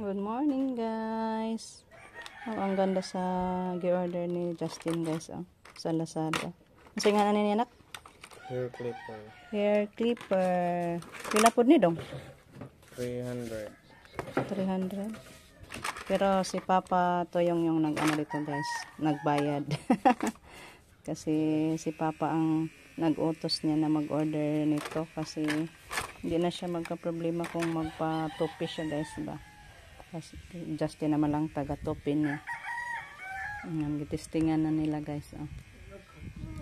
Good morning guys. Oh, ang ganda sa gi-order ni Justin guys sa Lazada. Kasi nga ni anak? Hair clipper. Hair clipper. Pila pud ni dong? 300. 300. Pero si Papa Toyong yung nag-ano dito guys, nagbayad. Kasi si Papa ang nag-utos niya na mag-order nito kasi hindi na siya magka-problema kung magpa-topi siya guys ba. Kasi Justin naman lang taga-topi niya. Gitistingan na nila guys.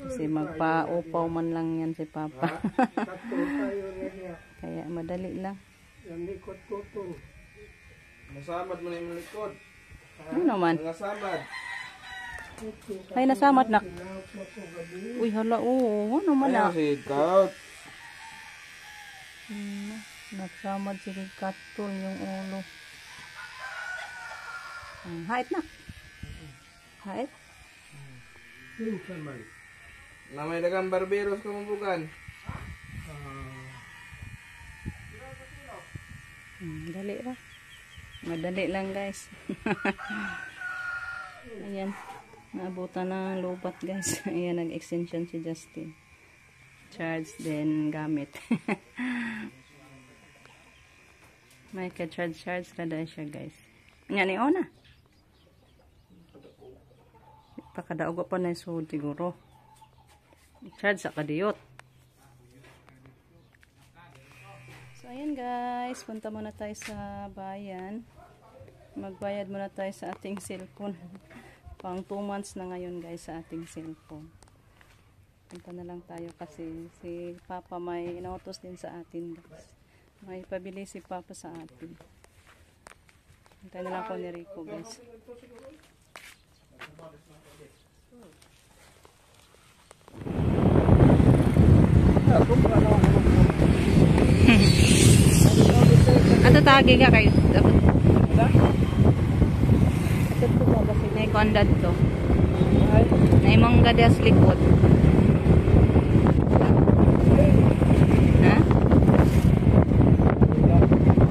Kasi magpa-upaw man lang yan si Papa. Kaya madali lang. Masamad mo na yung likod. Ano naman? Nasamad. Ay, nasamad na. Uy, hala, oo. Ano man na? Si Kaut. Nagsamad si Katul yung ulo. Hait na. Hait. Na may dagang barberos kumubukan. Dali ra. Madali lang guys. Ayan. Naabutan ng lubat guys. Ayan, nag-extension si Justin. Charge then gamit. May ka-charge na dahil siya guys. Nga ni Ona. Pakadaog pa na yung siguro. Charge sa kadiyot. So ayan guys. Punta muna tayo sa bayan. Magbayad muna tayo sa ating cellphone. Pang 2 months na ngayon guys sa ating cellphone. Punta na lang tayo kasi si Papa may inautos din sa atin guys. May pabili si Papa sa atin. Punta na lang ko ni Rico guys. Ato tagi ka kayo. Nay kondad to. Nay mangga das likod. Ha?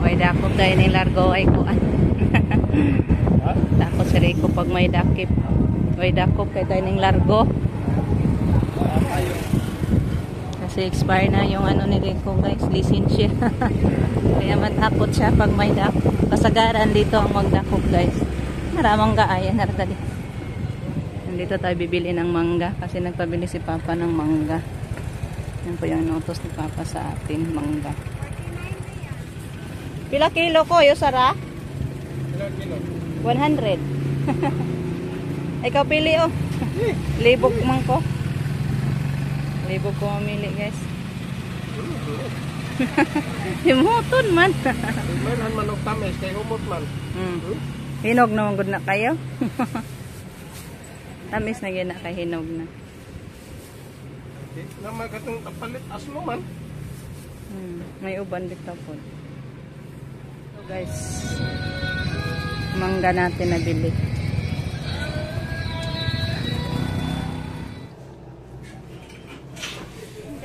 Oy dakop dai ni largo ay kuan. Takot sa Rico pag may dakip. Oy dakop kay dai ning largo. Kasi expire na yung ano ni Rico guys, lisensya. Kaya matakot siya pag may dakop. Kasagaran dito ang magdakop guys. Maramang gaayan naradali. Nandito tayo bibili ng mangga kasi nagpabili si Papa ng mangga. Yan po yung inutos ni Papa sa atin, mangga. Pila kilo ko, Yosara? Pila kilo? 100. Ikaw pili oh. Libog man ko. Libog ko mamili guys. Himuton man. Mayroon man og tamis kay humot man. Hinog na gud na kayo. Tamis na gyud na kay hinog na. Na magatong palit asmo man. May uban dito po. So guys, mangga natin nabili.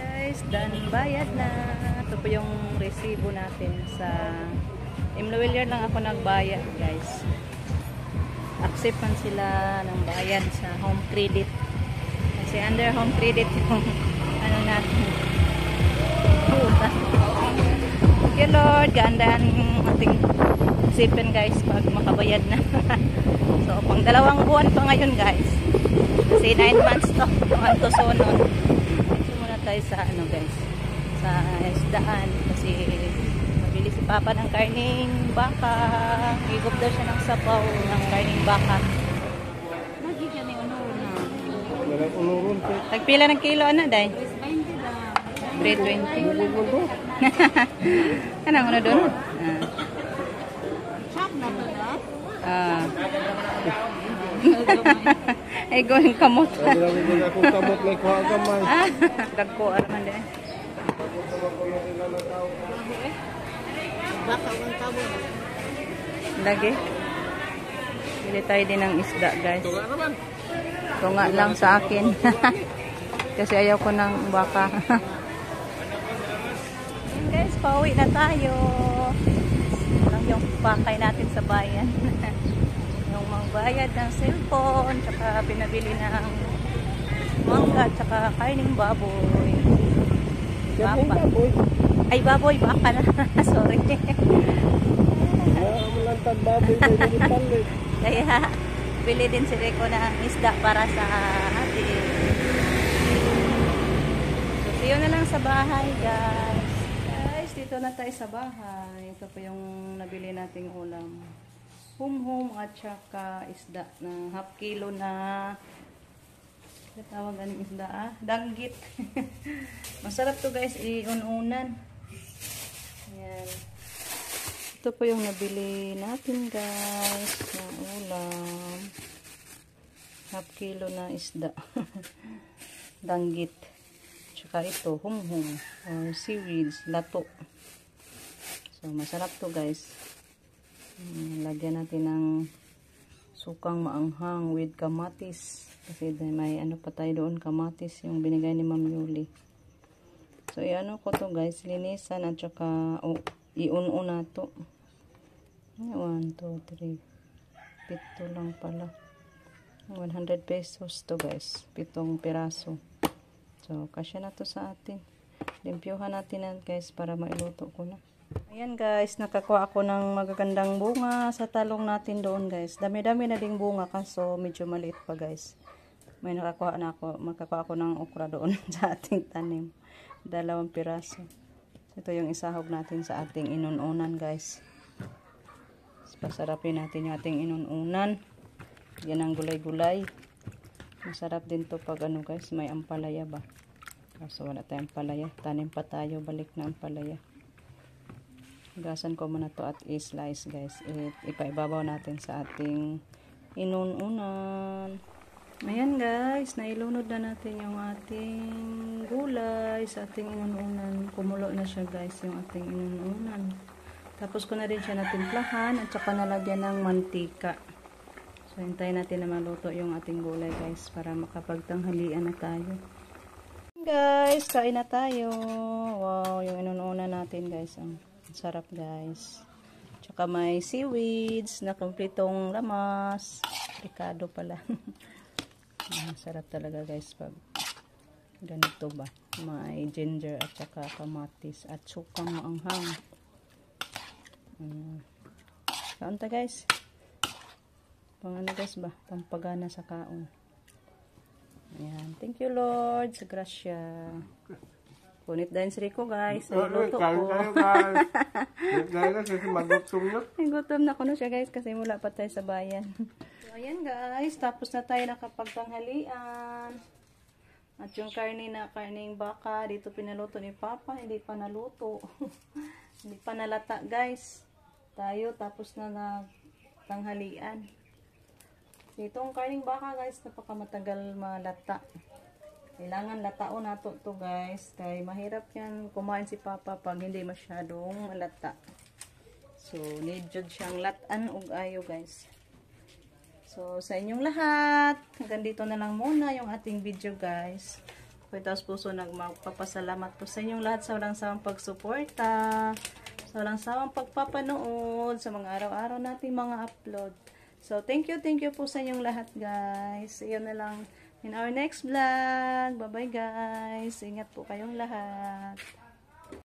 Guys, done bayad na. Ito po yung resibo natin sa Imlawillier lang ako nagbayad guys. Accept man sila ng bayad sa home credit. Kasi under home credit yung ano natin. Thank you Lord. Gandaan ating isipin guys pag makabayad na. So pang 2 buwan pa ngayon guys. Kasi 9 months to. Ito sunod. So muna tayo sa ano guys. Sa isdaan. Kasi mabili si Papa ng karning baka. Higop daw siya ng sapaw ng karning baka. Magigyan ni unuro na. Unuron ko. Tagpila ng kilo ano day? 320. Kanang ano doon? Shop na to na? Ay going kamot. Grabe ako kamot lay ko gamay. Dagko araman day. Baka ang tabo. Lagi. Bili tayo din ng isda guys. Tuga naman. Tunga lang sa akin. Kasi ayaw ko ng baka. Guys, pauwi na tayo. Lang yung pakay natin sa bayan. Yung mga bayad ng cellphone, tsaka pinabili ng mangga, tsaka karning baboy. Yan yung baboy. Ay, baboy, baka na. Sorry. Malantad baboy may nilipalit. Kaya, bili din si Rico ng isda para sa atin. So, see you na lang sa bahay, guys. Guys, dito na tayo sa bahay. Ito po yung nabili nating ulam. Humhum at saka isda na half kilo na tawag ang isda danggit. Masarap to guys, iununan. Ayan. Ito po yung nabili natin guys na ulam. Half kilo na isda. Danggit. Tsaka ito, humhum or seaweeds, lato. So masarap to guys. Lagyan natin ng sukang maanghang with kamatis. Kasi may ano pa tayo doon, kamatis yung binigay ni Ma'am Yuli. So iano ko to guys, linisan at saka iun-una to. 1, 2, 3. Pito lang pala. 100 pesos to guys. 7 piraso. So kasya na to sa atin. Limpyuhan natin yan guys para mailuto ko na. Ayan guys, nakakuha ako ng magagandang bunga sa talong natin doon guys. Dami-dami na ding bunga kaso medyo maliit pa guys. May makakuha ako ng okra doon sa ating tanim. 2 piraso. Ito yung isahog natin sa ating inununan guys. Pasarapin natin yung ating inununan. Yan ang gulay-gulay. Masarap din to pag ano guys, may ampalaya ba. Kaso wala tayong ampalaya. Tanim pa tayo, balik na ampalaya. Gasan ko muna to at i-slice guys. Ipaibabaw natin sa ating inununan. Ayan guys, nailunod na natin yung ating gulay sa ating inununan. Kumulo na siya guys yung ating inununan. Tapos ko na rin siya natimplahan at saka nalagyan ng mantika. So hintayin natin na maluto yung ating gulay guys para makapagtanghalian na tayo. Guys, kain na tayo. Wow, yung inununan natin guys. Ang sarap guys. Tsaka may seaweeds na kumpletong lamas. Ricado pala. Sarap talaga guys pag ganito ba. May ginger at saka kamatis at sukang maanghang. Kaon ta guys. Pang ano guys ba? Pampagana sa kaon. Ayan. Thank you Lord sa grasya. Punit din si Rico guys. Ay, luto ko. Gutom na ko na siya guys kasi mula pa tayo sa bayan. So, ayan guys. Tapos na tayo nakapagtanghalian. At yung karning baka dito pinaluto ni Papa. Hindi pa naluto. Hindi pa nalata guys. Tayo tapos na tanghalian. Itong karning baka guys napakamatagal malata. Kailangan latao nato to guys. Kaya mahirap yan kumain si Papa pag hindi masyadong malata. So, need jud siyang latan ug ayo guys. So, sa inyong lahat, hanggang dito na lang muna yung ating video guys. Pagkatapos puso nagpapasalamat po sa inyong lahat sa walang sawang pagsuporta, sa walang sawang pagpapanood, sa mga araw-araw nating mga upload. So, thank you po sa inyong lahat guys. Iyon na lang in our next vlog. Bye-bye guys. Ingat po kayong lahat.